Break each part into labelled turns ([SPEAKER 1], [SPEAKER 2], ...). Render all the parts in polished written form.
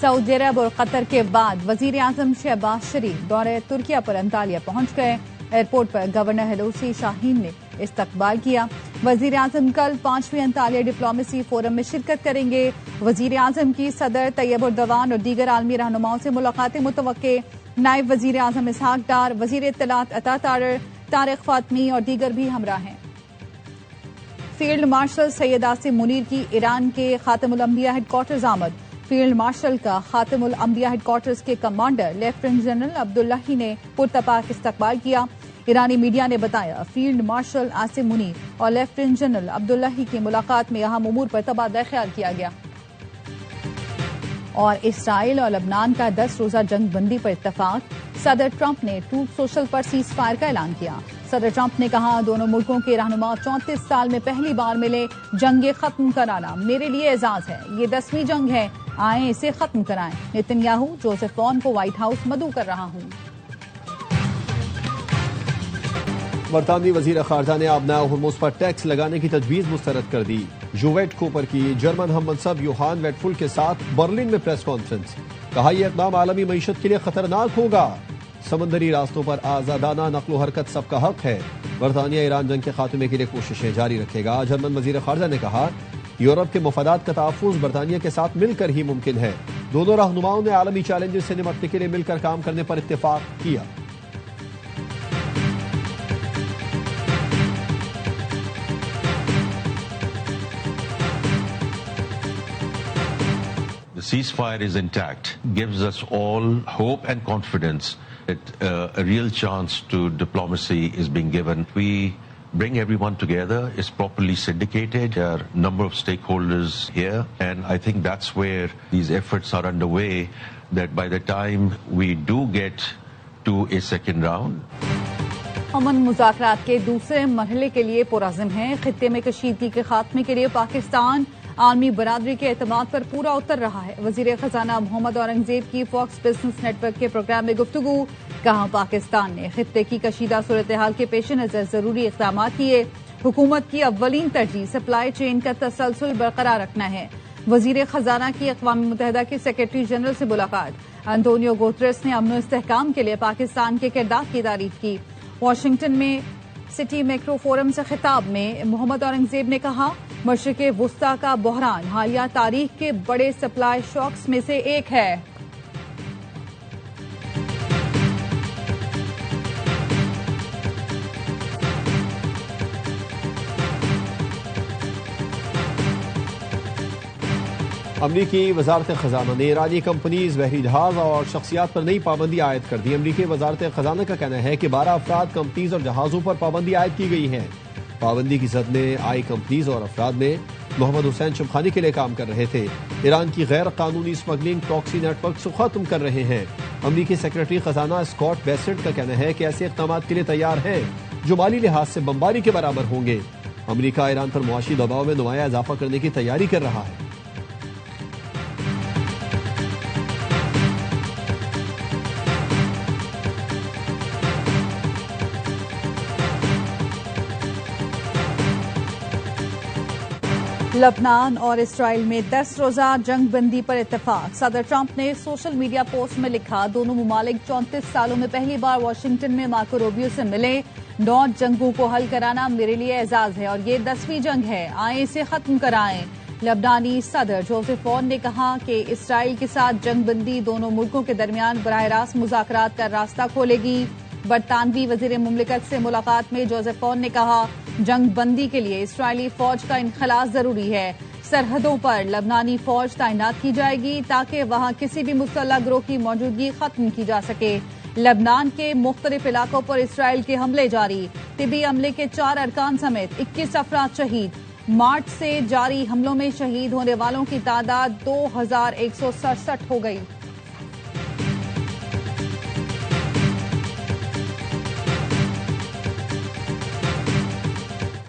[SPEAKER 1] سعودی عرب اور قطر کے بعد وزیر اعظم شہباز شریف دورہ ترکیہ پر انطالیہ پہنچ گئے. ایئرپورٹ پر گورنر ہلوسی شاہین نے استقبال کیا. وزیر اعظم کل 5ویں انطالیہ ڈپلومیسی فورم میں شرکت کریں گے. وزیر اعظم کی صدر طیب اردوان اور دیگر عالمی رہنماؤں سے ملاقاتیں متوقع. نائب وزیر اعظم اسحاق ڈار، وزیر اطلاعات عطا طاہر، طارق فاطمی اور دیگر بھی ہمراہ ہیں. فیلڈ مارشل سید عاصم منیر کی ایران کے خاتم الانبیاء ہیڈ کوارٹرز آمد. فیلڈ مارشل کا خاتم الانبیاء ہیڈ کوارٹرز کے کمانڈر لیفٹیننٹ جنرل عبداللہی نے پرتپاک استقبال کیا. ایرانی میڈیا نے بتایا فیلڈ مارشل عاصم منیر اور لیفٹیننٹ جنرل عبداللہی کی ملاقات میں اہم امور پر تبادلہ خیال کیا گیا. اور اسرائیل اور لبنان کا 10 روزہ جنگ بندی پر اتفاق. صدر ٹرمپ نے ٹروتھ سوشل پر سیز فائر کا اعلان کیا. صدر ٹرمپ نے کہا دونوں ملکوں کے رہنما 34 سال میں پہلی بار ملے. جنگ ختم کرانا میرے لیے اعزاز ہے. یہ 10ویں جنگ ہے. آئیں اسے ختم کرائیں. نیتنیاہو جوزف اون کو وائٹ ہاؤس مدعو کر رہا ہوں.
[SPEAKER 2] برطانوی وزیر خارجہ نے آبنائے ہرمز پر ٹیکس لگانے کی تجویز مسترد کر دی. جو ویٹ کوپر کی جرمن ہم منصب یوہان ویٹفل کے ساتھ برلن میں پریس کانفرنس. کہا یہ اقدام عالمی معیشت کے لیے خطرناک ہوگا. سمندری راستوں پر آزادانہ نقل و حرکت سب کا حق ہے. برطانیہ ایران جنگ کے خاتمے کے لیے کوششیں جاری رکھے گا. جرمن وزیر خارجہ نے کہا یورپ کے مفادات کا تحفظ برطانیہ کے ساتھ مل کر ہی ممکن ہے. دونوں رہنماؤں نے عالمی چیلنجز سے نمٹنے کے لیے مل کر کام کرنے پر اتفاق کیا.
[SPEAKER 3] The ceasefire is intact, gives us all hope and confidence that a real chance to diplomacy is being given. We bring everyone together, it's properly syndicated, there are a number of stakeholders here, and I think that's where these efforts are underway, that by the time we do get to a second round.
[SPEAKER 1] امن مذاکرات کے دوسرے مرحلے کے لیے پرعزم ہیں. خطے میں کشیدگی کے خاتمے کے لیے پاکستان عالمی برادری کے اعتماد پر پورا اتر رہا ہے. وزیر خزانہ محمد اورنگزیب کی فاکس بزنس نیٹ ورک کے پروگرام میں گفتگو. کہا پاکستان نے خطے کی کشیدہ صورتحال کے پیش نظر ضروری اقدامات کیے. حکومت کی اولین ترجیح سپلائی چین کا تسلسل برقرار رکھنا ہے. وزیر خزانہ کی اقوام متحدہ کے سیکرٹری جنرل سے ملاقات. انٹونیو گوتریس نے امن و استحکام کے لیے پاکستان کے کردار کی تعریف کی. واشنگٹن میں سٹی میکرو فورم سے خطاب میں محمد اورنگزیب نے کہا مشرق وسطی کا بحران حالیہ تاریخ کے بڑے سپلائی شاکس میں سے ایک ہے.
[SPEAKER 2] امریکی وزارت خزانہ نے ایرانی کمپنیز، بحری جہاز اور شخصیات پر نئی پابندی عائد کر دی. امریکی وزارت خزانہ کا کہنا ہے کہ 12 افراد، کمپنیز اور جہازوں پر پابندی عائد کی گئی ہے. پابندی کی زد میں آئی کمپنیز اور افراد میں محمد حسین شمخانی کے لیے کام کر رہے تھے. ایران کی غیر قانونی اسمگلنگ پراکسی نیٹ ورک سے ختم کر رہے ہیں. امریکی سیکرٹری خزانہ اسکاٹ بیسنٹ کا کہنا ہے کہ ایسے اقدامات کے لیے تیار ہیں جو مالی لحاظ سے بمباری کے برابر ہوں گے. امریکہ ایران پر معاشی دباؤ میں نمایاں اضافہ کرنے کی تیاری کر رہا ہے.
[SPEAKER 1] لبنان اور اسرائیل میں 10 روزہ جنگ بندی پر اتفاق. صدر ٹرمپ نے سوشل میڈیا پوسٹ میں لکھا دونوں ممالک 34 سالوں میں پہلی بار واشنگٹن میں مارکو روبیو سے ملے. 9 جنگوں کو حل کرانا میرے لیے اعزاز ہے اور یہ 10ویں جنگ ہے. آئیں اسے ختم کرائیں. لبنانی صدر جوزف اون نے کہا کہ اسرائیل کے ساتھ جنگ بندی دونوں ملکوں کے درمیان براہ راست مذاکرات کا راستہ کھولے گی. برطانوی وزیر مملکت سے ملاقات میں جوزف اون نے کہا جنگ بندی کے لیے اسرائیلی فوج کا انخلاء ضروری ہے. سرحدوں پر لبنانی فوج تعینات کی جائے گی تاکہ وہاں کسی بھی مسلح گروہ کی موجودگی ختم کی جا سکے. لبنان کے مختلف علاقوں پر اسرائیل کے حملے جاری. طبی عملے کے 4 ارکان سمیت 21 افراد شہید. مارچ سے جاری حملوں میں شہید ہونے والوں کی تعداد 2167 ہو گئی.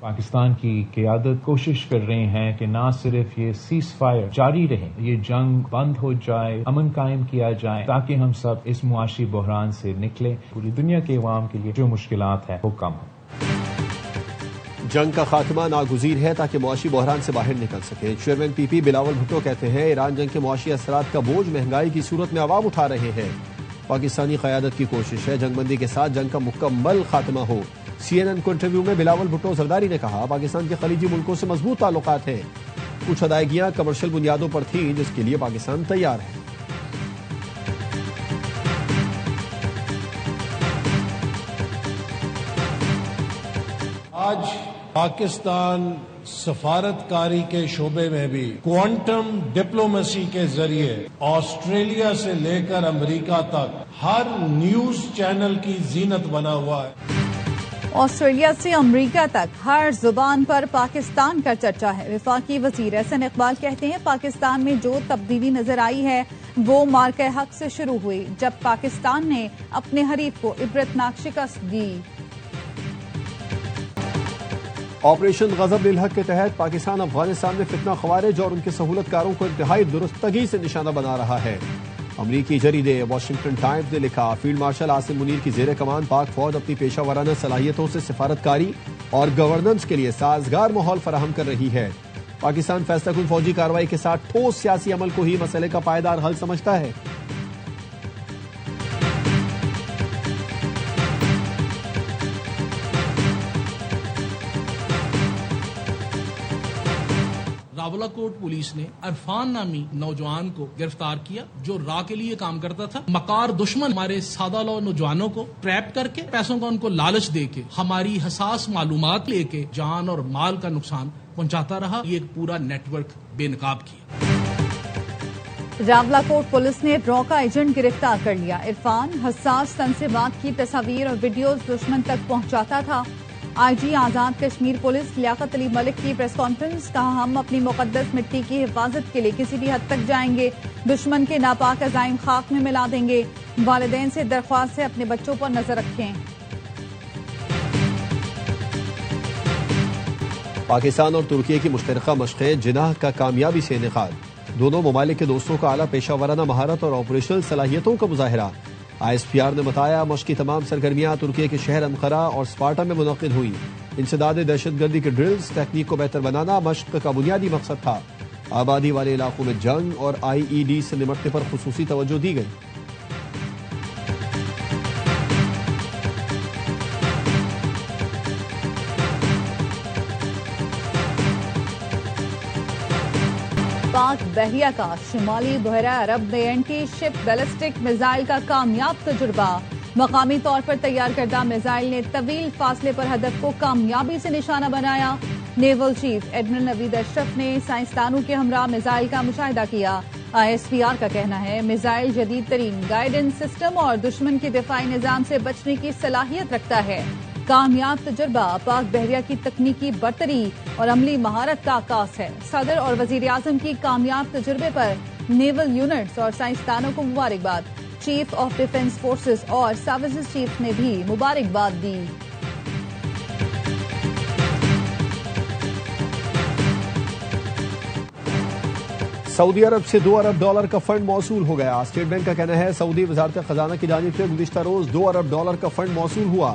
[SPEAKER 4] پاکستان کی قیادت کوشش کر رہے ہیں کہ نہ صرف یہ سیز فائر جاری رہے، یہ جنگ بند ہو جائے، امن قائم کیا جائے تاکہ ہم سب اس معاشی بحران سے نکلیں، پوری دنیا کے عوام کے لیے جو مشکلات ہیں وہ کم ہوں.
[SPEAKER 2] جنگ کا خاتمہ ناگزیر ہے تاکہ معاشی بحران سے باہر نکل سکے. چیئرمین پی پی بلاول بھٹو کہتے ہیں ایران جنگ کے معاشی اثرات کا بوجھ مہنگائی کی صورت میں عوام اٹھا رہے ہیں. پاکستانی قیادت کی کوشش ہے جنگ بندی کے ساتھ جنگ کا مکمل خاتمہ ہو. CNN کو انٹرویو میں بلاول بھٹو زرداری نے کہا پاکستان کے خلیجی ملکوں سے مضبوط تعلقات ہیں. کچھ ادائیگیاں کمرشل بنیادوں پر تھیں جس کے لیے پاکستان تیار ہے.
[SPEAKER 5] آج پاکستان سفارتکاری کے شعبے میں بھی کوانٹم ڈپلومیسی کے ذریعے آسٹریلیا سے لے کر امریکہ تک ہر نیوز چینل کی زینت بنا ہوا ہے.
[SPEAKER 1] آسٹریلیا سے امریکہ تک ہر زبان پر پاکستان کا چرچا ہے. وفاقی وزیر احسن اقبال کہتے ہیں پاکستان میں جو تبدیلی نظر آئی ہے وہ مارکہ حق سے شروع ہوئی جب پاکستان نے اپنے حریف کو عبرتناک شکست دی.
[SPEAKER 2] آپریشن غضب للحق کے تحت پاکستان افغانستان میں فتنہ خوارج اور ان کے سہولت کاروں کو انتہائی درستگی سے نشانہ بنا رہا ہے. امریکی جریدے واشنگٹن ٹائمز نے لکھا فیلڈ مارشل عاصم منیر کی زیر کمان پاک فوج اپنی پیشہ ورانہ صلاحیتوں سے سفارتکاری اور گورننس کے لیے سازگار ماحول فراہم کر رہی ہے. پاکستان فیصلہ کن فوجی کارروائی کے ساتھ ٹھوس سیاسی عمل کو ہی مسئلے کا پائیدار حل سمجھتا ہے.
[SPEAKER 6] راولاکوٹ پولیس نے عرفان نامی نوجوان کو گرفتار کیا جو راہ کے لیے کام کرتا تھا. مکار دشمن ہمارے سادہ لو نوجوانوں کو ٹریپ کر کے پیسوں کا ان کو لالچ دے کے ہماری حساس معلومات لے کے جان اور مال کا نقصان پہنچاتا رہا. یہ ایک پورا نیٹ ورک بے نقاب کیا.
[SPEAKER 1] راولاکوٹ پولیس نے ڈرا کا ایجنٹ گرفتار کر لیا. عرفان حساس تنصیبات کی تصاویر اور ویڈیوز دشمن تک پہنچاتا تھا. آئی جی آزاد کشمیر پولیس لیاقت علی ملک کی پریس کانفرنس. کہا ہم اپنی مقدس مٹی کی حفاظت کے لیے کسی بھی حد تک جائیں گے. دشمن کے ناپاک عزائم خاک میں ملا دیں گے. والدین سے درخواست ہے اپنے بچوں پر نظر رکھیں.
[SPEAKER 2] پاکستان اور ترکی کی مشترکہ مشقیں جناح کا کامیابی سے انعقاد. دونوں ممالک کے دوستوں کا اعلیٰ پیشہ ورانہ مہارت اور آپریشنل صلاحیتوں کا مظاہرہ. ISPR نے بتایا مشق کی تمام سرگرمیاں ترکی کے شہر انقرہ اور اسپارٹا میں منعقد ہوئی. انسداد دہشت گردی کے ڈرلز تکنیک کو بہتر بنانا مشق کا بنیادی مقصد تھا. آبادی والے علاقوں میں جنگ اور IED سے نمٹنے پر خصوصی توجہ دی گئی.
[SPEAKER 1] پاک بحریہ کا شمالی بحیرہ عرب میں اینٹی شپ بیلسٹک میزائل کا کامیاب تجربہ. مقامی طور پر تیار کردہ میزائل نے طویل فاصلے پر ہدف کو کامیابی سے نشانہ بنایا. نیول چیف ایڈمرل نوید اشرف نے سائنسدانوں کے ہمراہ میزائل کا مشاہدہ کیا. ISPR کا کہنا ہے میزائل جدید ترین گائیڈنس سسٹم اور دشمن کے دفاعی نظام سے بچنے کی صلاحیت رکھتا ہے. کامیاب تجربہ پاک بحریہ کی تکنیکی برتری اور عملی مہارت کا عکاس ہے. صدر اور وزیر اعظم کی کامیاب تجربے پر نیول یونٹس اور سائنسدانوں کو مبارکباد. چیف آف ڈیفنس فورسز اور سروسز چیف نے بھی مبارکباد دی.
[SPEAKER 2] سعودی عرب سے $2 ارب کا فنڈ موصول ہو گیا. اسٹیٹ بینک کا کہنا ہے سعودی وزارت خزانہ کی جانب سے گزشتہ روز $2 ارب کا فنڈ موصول ہوا.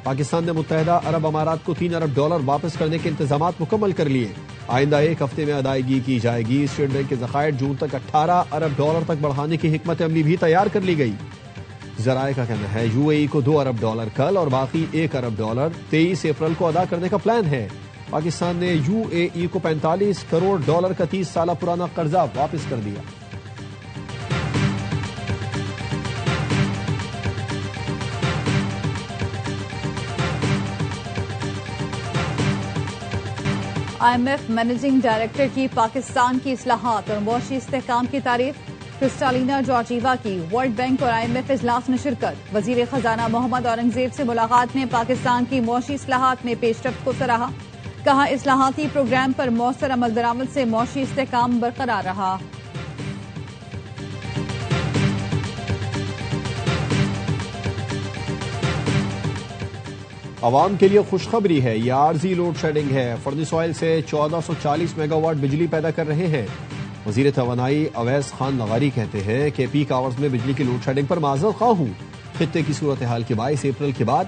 [SPEAKER 2] پاکستان نے متحدہ عرب امارات کو $3 ارب واپس کرنے کے انتظامات مکمل کر لیے. آئندہ ایک ہفتے میں ادائیگی کی جائے گی. اسٹیٹ بینک کے ذخائر جون تک $18 ارب تک بڑھانے کی حکمت عملی بھی تیار کر لی گئی. ذرائع کا کہنا ہے UAE کو $2 ارب کل اور باقی $1 ارب 23 اپریل کو ادا کرنے کا پلان ہے. پاکستان نے UAE کو $45 کروڑ کا 30 سالہ پرانا قرضہ واپس کر دیا.
[SPEAKER 1] IMF مینیجنگ ڈائریکٹر کی پاکستان کی اصلاحات اور معاشی استحکام کی تعریف. کرسٹالینا جارجیوا کی ورلڈ بینک اور IMF اجلاس میں شرکت. وزیر خزانہ محمد اورنگزیب سے ملاقات میں پاکستان کی معاشی اصلاحات میں پیش رفت کو سراہا. کہا اصلاحاتی پروگرام پر مؤثر عمل درآمد سے معاشی استحکام برقرار رہا.
[SPEAKER 2] عوام کے لیے خوشخبری ہے. یہ عارضی لوڈ شیڈنگ ہے. فرنس آئل سے 1440 میگا واٹ بجلی پیدا کر رہے ہیں. وزیر توانائی اویس خان لغاری کہتے ہیں کہ پیک آورز میں بجلی کی لوڈ شیڈنگ پر معذرت خواہ ہوں. خطے کی صورتحال کے باعث اپریل کے بعد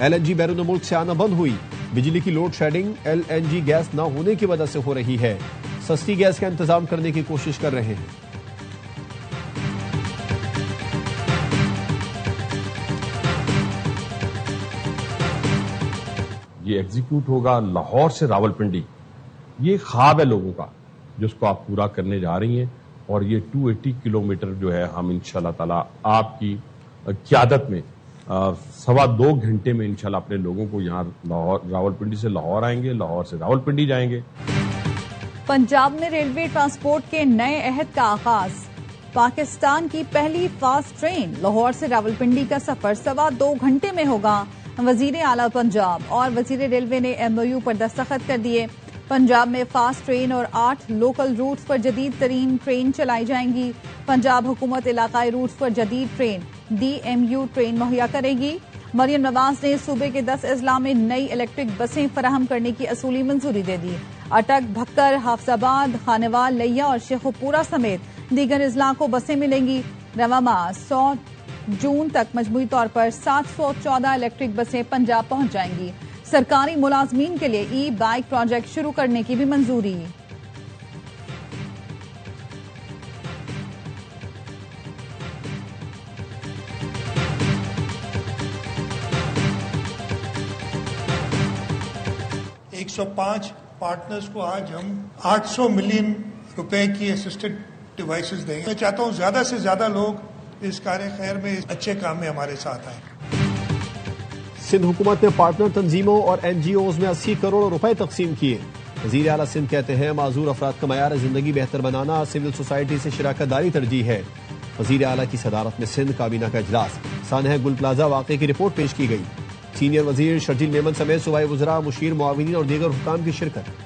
[SPEAKER 2] LNG بیرون ملک سے آنا بند ہوئی. بجلی کی لوڈ شیڈنگ LNG گیس نہ ہونے کی وجہ سے ہو رہی ہے، سستی گیس کا انتظام کرنے کی کوشش کر رہے ہیں۔
[SPEAKER 7] یہ ایگزیکیوٹ ہوگا لاہور سے راولپنڈی، یہ خواب ہے لوگوں کا جس کو آپ پورا کرنے جا رہی ہیں، اور یہ 280 کلومیٹر جو ہے ہم انشاءاللہ تعالی آپ کی قیادت میں 2.25 گھنٹے میں انشاءاللہ اپنے لوگوں کو یہاں راولپنڈی سے لاہور آئیں گے، لاہور سے راولپنڈی جائیں گے۔
[SPEAKER 1] پنجاب میں ریلوے ٹرانسپورٹ کے نئے عہد کا آغاز، پاکستان کی پہلی فاسٹ ٹرین لاہور سے راولپنڈی کا سفر 2.25 گھنٹے میں ہوگا۔ وزیر اعلیٰ پنجاب اور وزیر ریلوے نے MOU پر دستخط کر دیے۔ پنجاب میں فاسٹ ٹرین اور 8 لوکل روٹس پر جدید ترین ٹرین چلائی جائیں گی۔ پنجاب حکومت علاقائی روٹس پر جدید ٹرین DMU ٹرین مہیا کرے گی۔ مریم نواز نے صوبے کے 10 اضلاع میں نئی الیکٹرک بسیں فراہم کرنے کی اصولی منظوری دے دی۔ اٹک، بھکر، حافظ آباد، خانوال، لیا اور شیخوپورہ سمیت دیگر اضلاع کو بسیں ملیں گی۔ رواں ماہ 100 جون تک مجموعی طور پر 714 الیکٹرک بسیں پنجاب پہنچ جائیں گی۔ سرکاری ملازمین کے لیے ای بائک پروجیکٹ شروع کرنے کی بھی منظوری۔
[SPEAKER 8] ایک 105 پارٹنرز کو آج ہم 800 ملین روپے کی اسسٹڈ ڈیوائسز دیں گے۔ میں چاہتا ہوں زیادہ سے زیادہ لوگ اس کار خیر میں اچھے کام میں ہمارے ساتھ آئیں۔
[SPEAKER 2] سندھ حکومت نے پارٹنر تنظیموں اور NGOز میں 80 کروڑ روپے تقسیم کیے۔ وزیر اعلیٰ سندھ کہتے ہیں معذور افراد کا معیار زندگی بہتر بنانا سول سوسائٹی سے شراکت داری ترجیح ہے۔ وزیر اعلیٰ کی صدارت میں سندھ کابینہ کا اجلاس، سانحہ گل پلازہ واقعے کی رپورٹ پیش کی گئی۔ سینئر وزیر شرجیل میمن سمیت صوبائی وزراء، مشیر، معاونین اور دیگر حکام کی شرکت۔